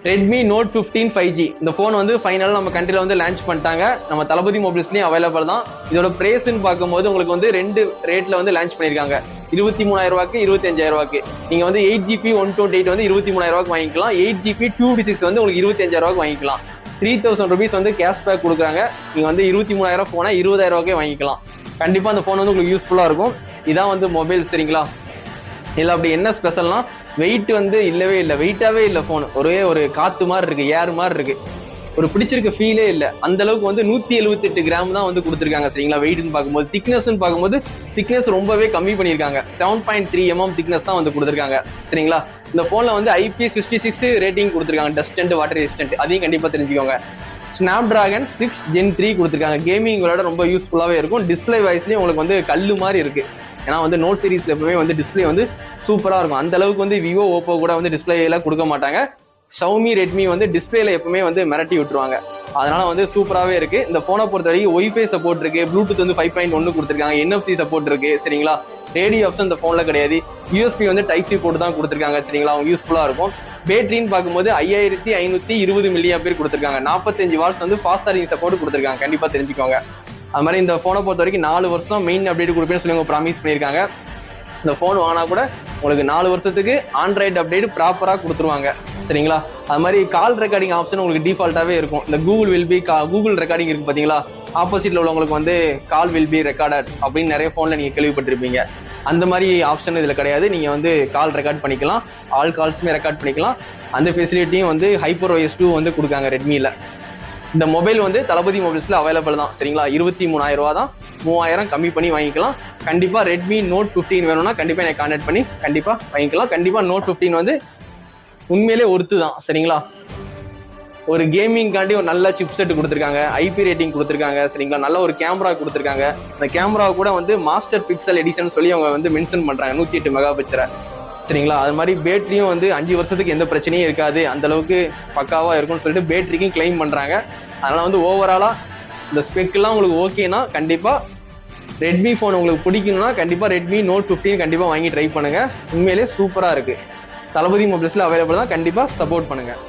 Redmi note 15 5G இந்த phone வந்து ஃபைனலாக நம்ம கண்ட்ரியில் வந்து லான்ச் பண்ணிட்டாங்க. நம்ம தளபதி மொபைல்ஸ்லேயும் அவைலபிள் தான். இதோட ப்ரைஸ்ன்னு பார்க்கும்போது உங்களுக்கு வந்து 2 ரேட்டில் வந்து லான்ச் பண்ணியிருக்காங்க. 23,000 ரூபாய்க்கு 25,000 ரூபாய்க்கு. நீங்கள் வந்து 8GB 128 வந்து 23,000 ரூபாய்க்கு வாங்கிக்கலாம். 8GB 256 வந்து உங்களுக்கு 25,000 ரூபாய்க்கு வாங்கிக்கலாம். 3,000 rupees வந்து கேஷ்பேக் கொடுக்குறாங்க. நீங்கள் வந்து 23,000 ஃபோனை 20,000 ரூபாய்க்கே வாங்கிக்கலாம். கண்டிப்பாக அந்த ஃபோன் வந்து உங்களுக்கு யூஸ்ஃபுல்லாக இருக்கும். இதான் வந்து மொபைல், சரிங்களா? இல்லை அப்படி என்ன ஸ்பெஷல்னா வெயிட் வந்து இல்லவே இல்லை, வெயிட்டாகவே இல்லை ஃபோன். ஒரே ஒரு காற்று மாதிரி இருக்குது, ஏர் மாதிரி இருக்குது. ஒரு பிடிச்சிருக்க ஃபீலே இல்லை. அந்த அளவுக்கு வந்து 178 கிராம் தான் வந்து கொடுத்துருக்காங்க, சரிங்களா? வெயிட்னு பார்க்கும்போது திக்னஸ்ன்னு பார்க்கும்போது திக்னஸ் ரொம்பவே கம்மி பண்ணியிருக்காங்க. 7.3 mm திக்னஸ் தான் வந்து கொடுத்துருக்காங்க, சரிங்களா? இந்த ஃபோனில் வந்து IP66 ரேட்டிங் கொடுத்துருக்காங்க, டஸ்ட் அண்ட் வாட்டர் ரெசிஸ்டன்ட். அதையும் கண்டிப்பாக தெரிஞ்சுக்கோங்க. Snapdragon 6 Gen 3 கொடுத்துருக்காங்க. கேமிங் விளையாட ரொம்ப யூஸ்ஃபுல்லாகவே இருக்கும். டிஸ்பிளே வைஸ்லேயும் உங்களுக்கு வந்து கல்லு மாதிரி இருக்குது. ஏன்னா வந்து நோட் சீரிஸ்ல எப்பவுமே வந்து டிஸ்பிளே வந்து சூப்பராக இருக்கும். அந்த அளவுக்கு வந்து விவோ, ஓப்போ கூட வந்து டிஸ்பிளேல கொடுக்க மாட்டாங்க. ஷவுமி, ரெட்மி வந்து டிஸ்பிளேல எப்பவுமே வந்து மிரட்டி விட்டுருவாங்க. அதனால வந்து சூப்பராகவே இருக்கு. இந்த ஃபோனை பொறுத்த வரைக்கும் ஒய்ஃபை சப்போர்ட் இருக்கு, ப்ளூடூத் வந்து 5.1 கொடுத்துருக்காங்க, NFC சப்போர்ட் இருக்கு, சரிங்களா? ரேடியோ ஆப்ஷன் இந்த ஃபோனில் கிடையாது. USB வந்து டைப் சி போட்டு தான் கொடுத்துருக்காங்க, சரிங்களா? அவங்க யூஸ்ஃபுல்லாக இருக்கும். பேட்டரின்னு பார்க்கும்போது 5520 mAh கொடுத்துருக்காங்க. 45 வாட்ஸ் வந்து ஃபாஸ்ட் சார்ஜிங் சப்போர்ட் கொடுத்துருக்காங்க. கண்டிப்பாக தெரிஞ்சுக்கோங்க. அது மாதிரி இந்த ஃபோனை பொறுத்த வரைக்கும் 4 வருஷம் மெயின் அப்டேட் கொடுப்பேன்னு சொல்லி அவங்க ப்ராமிஸ் பண்ணியிருக்காங்க. இந்த ஃபோன் வாங்கினா கூட உங்களுக்கு 4 வருஷத்துக்கு ஆண்ட்ராய்டு அப்டேட் ப்ராப்பராக கொடுத்துருவாங்க, சரிங்களா? அது மாதிரி கால் ரெக்கார்டிங் ஆப்ஷன் உங்களுக்கு டிஃபால்ட்டாகவே இருக்கும். இந்த கூகுள் ரெக்கார்டிங் இருக்குது பார்த்தீங்களா? ஆப்போசிட்டில் உள்ளவங்களுக்கு வந்து கால் வில் பி ரெக்கார்டட் அப்படின்னு நிறைய ஃபோனில் நீங்கள் கேள்விப்பட்டிருப்பீங்க. அந்த மாதிரி ஆப்ஷன் இதில் கிடையாது. நீங்கள் வந்து கால் ரெக்கார்ட் பண்ணிக்கலாம், ஆல் கால்ஸுமே ரெக்கார்ட் பண்ணிக்கலாம். அந்த ஃபெசிலிட்டியும் வந்து HyperOS 2 வந்து கொடுக்காங்க ரெட்மியில். இந்த மொபைல் வந்து தளபதி மொபைல்ஸில் அவைலபிள் தான், சரிங்களா? 23,000 ரூபா தான், 3,000 கம்மி பண்ணி வாங்கிக்கலாம். கண்டிப்பாக ரெட்மி நோட் 15 வேணும்னா கண்டிப்பாக எனக்கு கான்டாக்ட் பண்ணி கண்டிப்பாக வாங்கிக்கலாம். கண்டிப்பாக நோட் 15 வந்து உண்மையிலே ஒர்த்து தான், சரிங்களா? ஒரு கேமிங்காண்டி ஒரு நல்ல சிப் செட் கொடுத்துருக்காங்க, IP ரேட்டிங் கொடுத்துருக்காங்க, சரிங்களா? நல்ல ஒரு கேமரா கொடுத்துருக்காங்க. அந்த கேமரா கூட வந்து மாஸ்டர் பிக்சல் எடிஷன் சொல்லி அவங்க வந்து மென்ஷன் பண்ணுறாங்க, 108 மெகாபிக்சலை, சரிங்களா? அது மாதிரி பேட்டரியும் வந்து 5 வருஷத்துக்கு எந்த பிரச்சனையும் இருக்காது, அந்த அளவுக்கு பக்காவாக இருக்கும்னு சொல்லிட்டு பேட்டரிக்கும் கிளைம் பண்ணுறாங்க. அதனால் வந்து ஓவராலாக இந்த ஸ்பெக்கெல்லாம் உங்களுக்கு ஓகேனா கண்டிப்பாக ரெட்மி ஃபோன் உங்களுக்கு பிடிக்கணும்னா கண்டிப்பாக ரெட்மி நோட் 15 கண்டிப்பாக வாங்கி ட்ரை பண்ணுங்கள். உண்மையிலே சூப்பராக இருக்குது. தளபதி மொபைல்ஸில் அவைலபிள் தான், கண்டிப்பாக சப்போர்ட் பண்ணுங்கள்.